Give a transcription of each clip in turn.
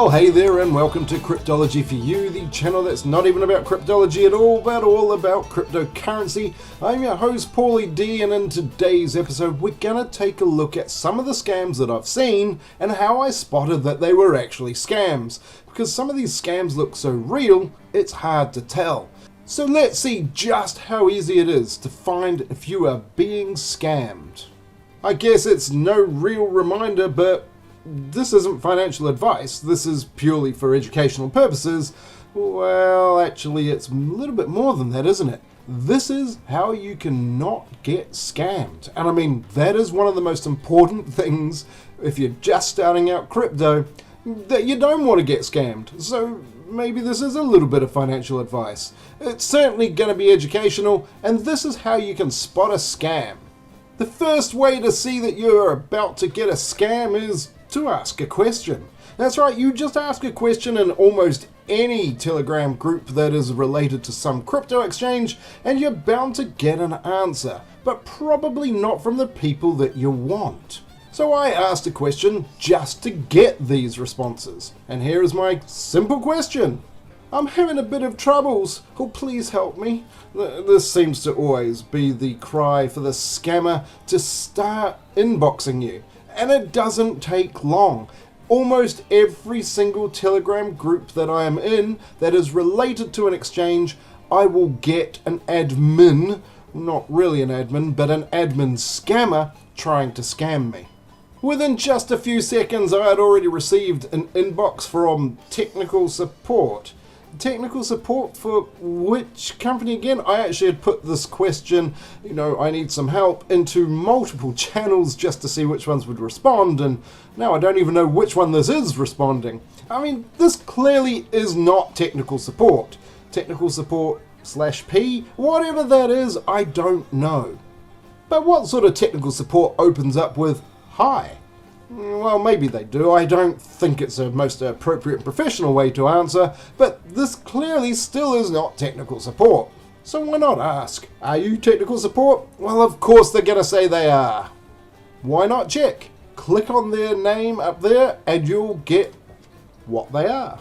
Well, hey there and welcome to Cryptology for You, the channel that's not even about cryptology at all, but all about cryptocurrency. I'm your host, PaulyD, and in today's episode, we're gonna take a look at some of the scams that I've seen and how I spotted that they were actually scams. Because some of these scams look so real, it's hard to tell. So let's see just how easy it is to find if you are being scammed. I guess it's no real reminder, but this isn't financial advice, this is purely for educational purposes. Well, actually it's a little bit more than that, isn't it? This is how you can not get scammed. And I mean, that is one of the most important things if you're just starting out crypto, that you don't want to get scammed. So maybe this is a little bit of financial advice. It's certainly going to be educational, and this is how you can spot a scam. The first way to see that you're about to get a scam is to ask a question. That's right, you just ask a question in almost any Telegram group that is related to some crypto exchange and you're bound to get an answer, but probably not from the people that you want. So I asked a question just to get these responses, and here is my simple question. I'm having a bit of troubles, oh please help me. This seems to always be the cry for the scammer to start inboxing you. And it doesn't take long. Almost every single Telegram group that I am in that is related to an exchange, I will get an admin, not really an admin, but an admin scammer trying to scam me. Within just a few seconds, I had already received an inbox from technical support. Technical support for which company again? I actually had put this question, I need some help, into multiple channels just to see which ones would respond, and now I don't even know which one this is responding. I mean, this clearly is not technical support. Technical support /P, whatever that is, I don't know. But what sort of technical support opens up with hi? Well, maybe they do. I don't think it's the most appropriate and professional way to answer, but this clearly still is not technical support. So why not ask, are you technical support? Well, of course they're gonna say they are. Why not check? Click on their name up there and you'll get what they are.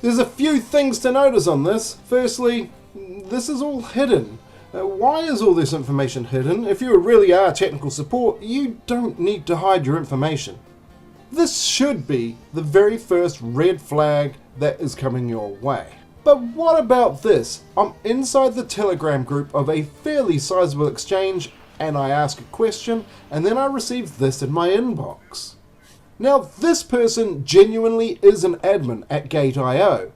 There's a few things to notice on this. Firstly, this is all hidden. Why is all this information hidden? If you really are technical support, you don't need to hide your information. This should be the very first red flag that is coming your way. But what about this? I'm inside the Telegram group of a fairly sizable exchange and I ask a question and then I receive this in my inbox. Now this person genuinely is an admin at Gate.io,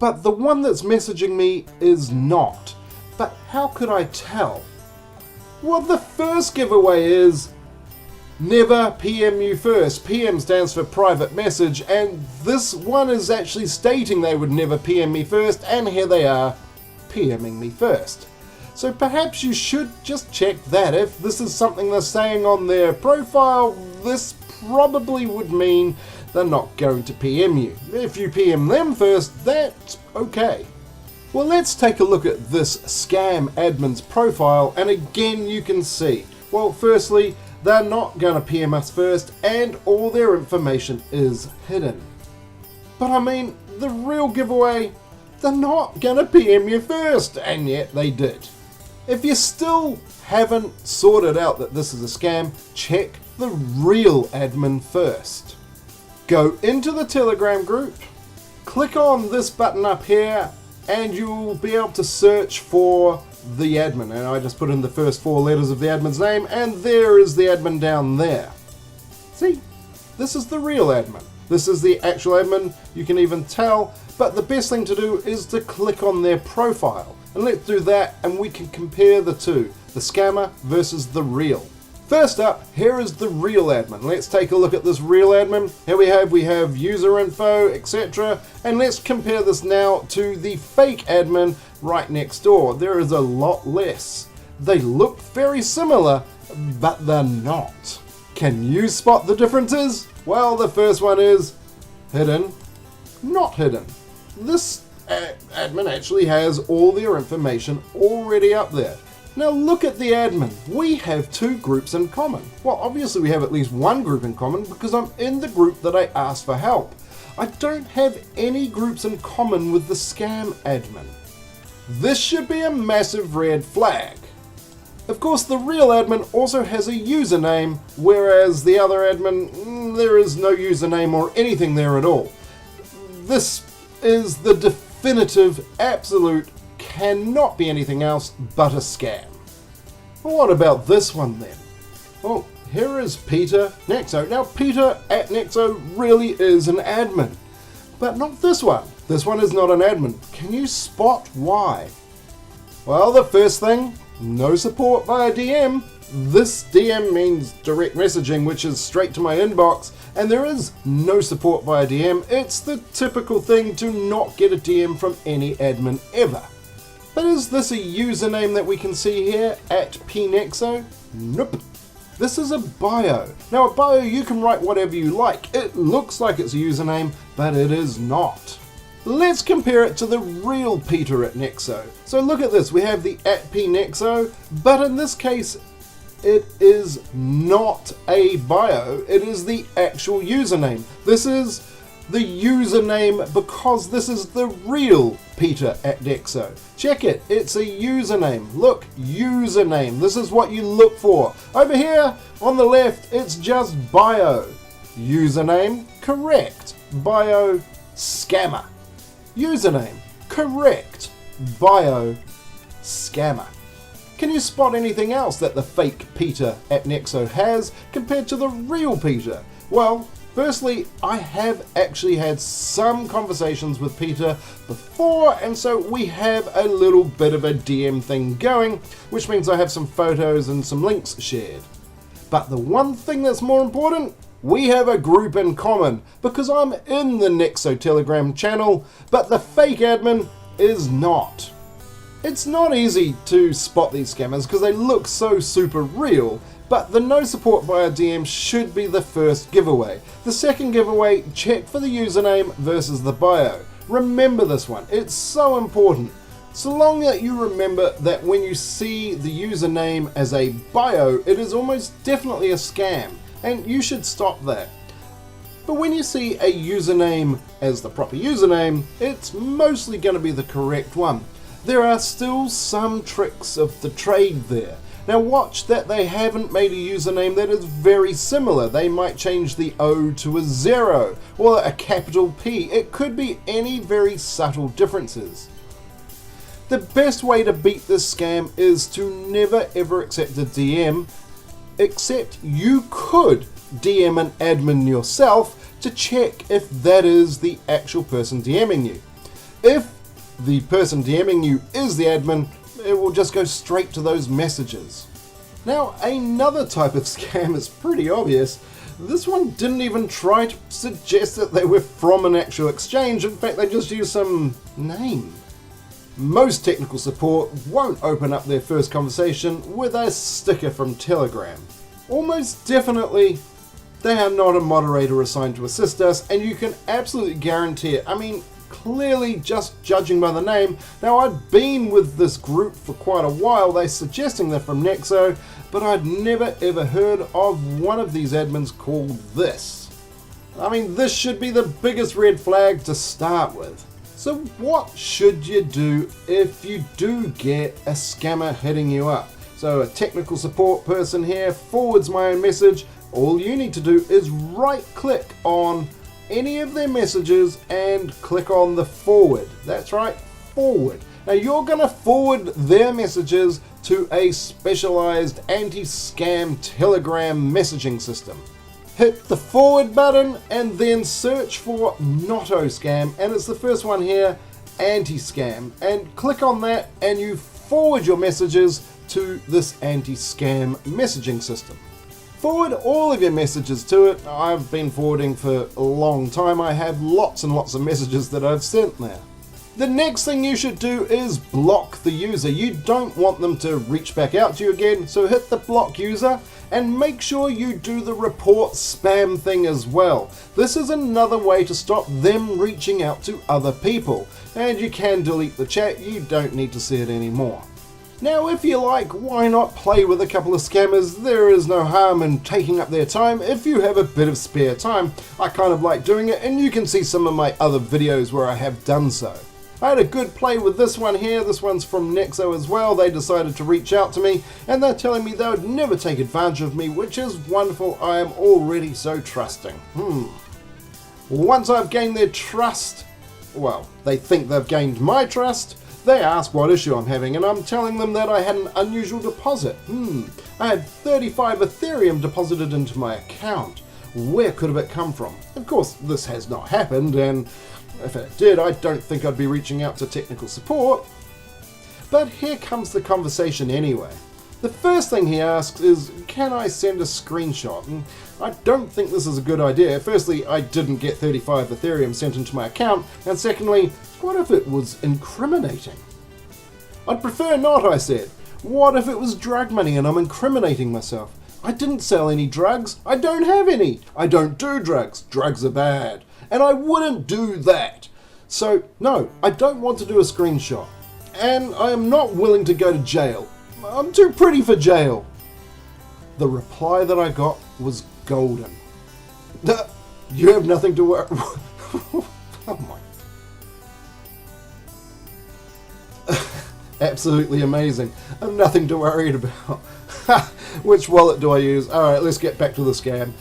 but the one that's messaging me is not. But how could I tell? Well, the first giveaway is never PM you first. PM stands for private message, and this one is actually stating they would never PM me first, and here they are PMing me first. So perhaps you should just check that. If this is something they're saying on their profile, this probably would mean they're not going to PM you. If you PM them first, that's okay. Well, let's take a look at this scam admin's profile, and again you can see, well, firstly, they're not going to PM us first, and all their information is hidden. But I mean, the real giveaway, they're not going to PM you first, and yet they did. If you still haven't sorted out that this is a scam, check the real admin first. Go into the Telegram group, click on this button up here, and you'll be able to search for the admin. And I just put in the first 4 letters of the admin's name, and there is the admin down there. See, this is the real admin. This is the actual admin, you can even tell, but the best thing to do is to click on their profile. And let's do that, and we can compare the two, the scammer versus the real. First up, here is the real admin. Let's take a look at this real admin. Here we have user info, etc. And let's compare this now to the fake admin right next door. There is a lot less. They look very similar, but they're not. Can you spot the differences? Well, the first one is hidden, not hidden. This admin actually has all their information already up there. Now look at the admin. We have 2 groups in common. Well, obviously we have at least one group in common because I'm in the group that I asked for help. I don't have any groups in common with the scam admin. This should be a massive red flag. Of course, the real admin also has a username, whereas the other admin, there is no username or anything there at all. This is the definitive, absolute, cannot be anything else but a scam. Well, what about this one then? Well, here is Peter Nexo. Now, Peter at Nexo really is an admin, but not this one. This one is not an admin. Can you spot why? Well, the first thing, no support via DM. This DM means direct messaging, which is straight to my inbox, and there is no support via DM. It's the typical thing to not get a DM from any admin ever. But is this a username that we can see here at pnexo? Nope. This is a bio. Now, a bio, you can write whatever you like. It looks like it's a username, but it is not. Let's compare it to the real Peter at Nexo. So look at this, we have the at pnexo, but in this case, it is not a bio, it is the actual username. This is the username because this is the real Peter at Nexo. Check it, it's a username. Look, username, this is what you look for. Over here on the left, it's just bio. Username, correct. Bio, scammer. Username, correct. Bio, scammer. Can you spot anything else that the fake Peter at Nexo has compared to the real Peter? Well, firstly, I have actually had some conversations with Peter before, and so we have a little bit of a DM thing going, which means I have some photos and some links shared. But the one thing that's more important, we have a group in common, because I'm in the Nexo Telegram channel, but the fake admin is not. It's not easy to spot these scammers because they look so super real, but the no support via DM should be the first giveaway. The second giveaway, check for the username versus the bio. Remember this one, it's so important. So long that you remember that when you see the username as a bio, it is almost definitely a scam, and you should stop that. But when you see a username as the proper username, it's mostly going to be the correct one. There are still some tricks of the trade there. Now watch that they haven't made a username that is very similar. They might change the O to a 0 or a capital P. It could be any very subtle differences. The best way to beat this scam is to never ever accept a DM, except you could DM an admin yourself to check if that is the actual person DMing you. If the person DMing you is the admin, it will just go straight to those messages. Now, another type of scam is pretty obvious. This one didn't even try to suggest that they were from an actual exchange. In fact, they just used some name. Most technical support won't open up their first conversation with a sticker from Telegram. Almost definitely, they are not a moderator assigned to assist us, and you can absolutely guarantee it. I mean, clearly just judging by the name. Now, I'd been with this group for quite a while, they're suggesting they're from Nexo, but I'd never ever heard of one of these admins called this. I mean, this should be the biggest red flag to start with. So what should you do if you do get a scammer hitting you up? So a technical support person here forwards my own message. All you need to do is right click on any of their messages and click on the forward. That's right, forward. Now you're going to forward their messages to a specialized anti-scam Telegram messaging system. Hit the forward button and then search for not scam, and it's the first one here, anti-scam, and click on that and you forward your messages to this anti-scam messaging system. Forward all of your messages to it. I've been forwarding for a long time. I have lots and lots of messages that I've sent there. The next thing you should do is block the user. You don't want them to reach back out to you again, so hit the block user and make sure you do the report spam thing as well. This is another way to stop them reaching out to other people, and you can delete the chat. You don't need to see it anymore. Now if you like, why not play with a couple of scammers? There is no harm in taking up their time if you have a bit of spare time. I kind of like doing it, and you can see some of my other videos where I have done so. I had a good play with this one here. This one's from Nexo as well. They decided to reach out to me and they're telling me they would never take advantage of me, which is wonderful. I am already so trusting. Once I've gained their trust, well, they think they've gained my trust, they ask what issue I'm having, and I'm telling them that I had an unusual deposit. I had 35 Ethereum deposited into my account. Where could have it come from? Of course, this has not happened, and if it did, I don't think I'd be reaching out to technical support. But here comes the conversation anyway. The first thing he asks is, can I send a screenshot? And I don't think this is a good idea. Firstly, I didn't get 35 Ethereum sent into my account, and secondly, what if it was incriminating? I'd prefer not, I said. What if it was drug money and I'm incriminating myself? I didn't sell any drugs. I don't have any. I don't do drugs. Drugs are bad. And I wouldn't do that. So, no, I don't want to do a screenshot. And I am not willing to go to jail. I'm too pretty for jail. The reply that I got was golden. You have nothing to worry. Oh my. Absolutely amazing. I have nothing to worry about. Which wallet do I use? Alright, let's get back to the scam.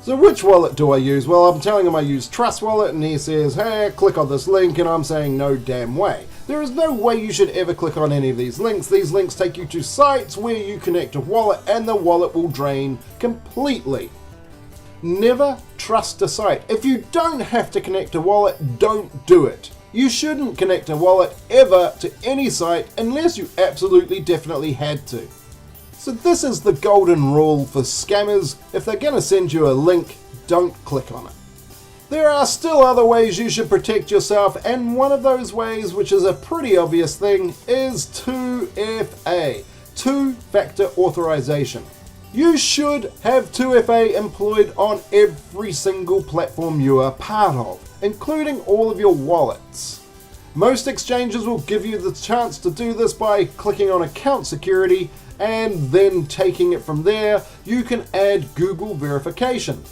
So which wallet do I use? Well, I'm telling him I use Trust Wallet, and he says, hey, click on this link, and I'm saying no damn way. There is no way you should ever click on any of these links. These links take you to sites where you connect a wallet, and the wallet will drain completely. Never trust a site. If you don't have to connect a wallet, don't do it. You shouldn't connect a wallet ever to any site unless you absolutely definitely had to. So this is the golden rule for scammers. If they're going to send you a link, don't click on it. There are still other ways you should protect yourself, and one of those ways, which is a pretty obvious thing, is 2FA, two-factor authorization. You should have 2FA employed on every single platform you are part of, including all of your wallets. Most exchanges will give you the chance to do this by clicking on account security, and then taking it from there. You can add Google verification.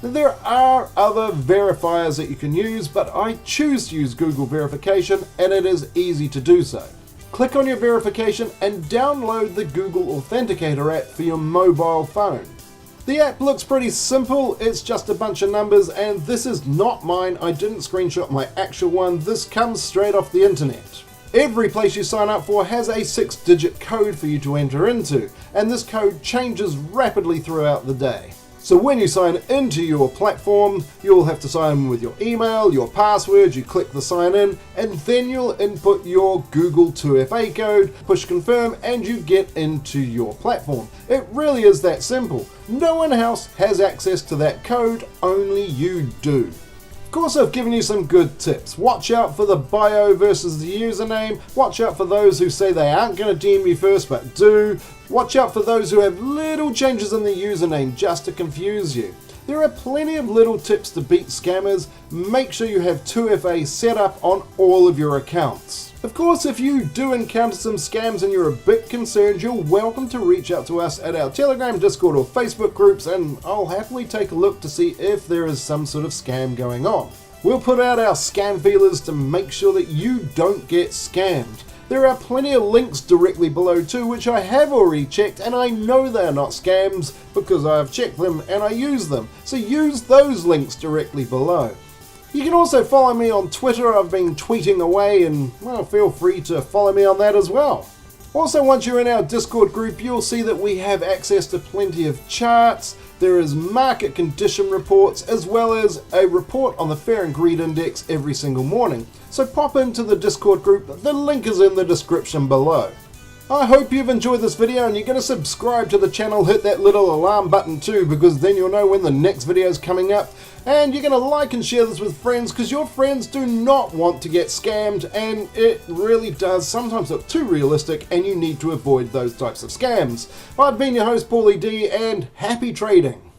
There are other verifiers that you can use, but I choose to use Google verification, and it is easy to do so. Click on your verification and download the Google Authenticator app for your mobile phone. The app looks pretty simple. It's just a bunch of numbers, and this is not mine. I didn't screenshot my actual one. This comes straight off the internet. Every place you sign up for has a 6-digit code for you to enter into, and this code changes rapidly throughout the day. So when you sign into your platform, you'll have to sign in with your email, your password, you click the sign in, and then you'll input your Google 2FA code, push confirm, and you get into your platform. It really is that simple. No one else has access to that code, only you do. Of course, I've given you some good tips. Watch out for the bio versus the username. Watch out for those who say they aren't going to DM you first but do. Watch out for those who have little changes in the username just to confuse you. There are plenty of little tips to beat scammers. Make sure you have 2FA set up on all of your accounts. Of course, if you do encounter some scams and you're a bit concerned, you're welcome to reach out to us at our Telegram, Discord or Facebook groups, and I'll happily take a look to see if there is some sort of scam going on. We'll put out our scam feelers to make sure that you don't get scammed. There are plenty of links directly below too, which I have already checked, and I know they're not scams because I've checked them and I use them. So use those links directly below. You can also follow me on Twitter. I've been tweeting away, and well, feel free to follow me on that as well. Also, once you're in our Discord group, you'll see that we have access to plenty of charts. There is market condition reports, as well as a report on the Fair and Greed Index every single morning. So pop into the Discord group. The link is in the description below. I hope you've enjoyed this video and you're going to subscribe to the channel, hit that little alarm button too, because then you'll know when the next video is coming up. And you're going to like and share this with friends, because your friends do not want to get scammed, and it really does sometimes look too realistic, and you need to avoid those types of scams. I've been your host, PaulyD, and happy trading.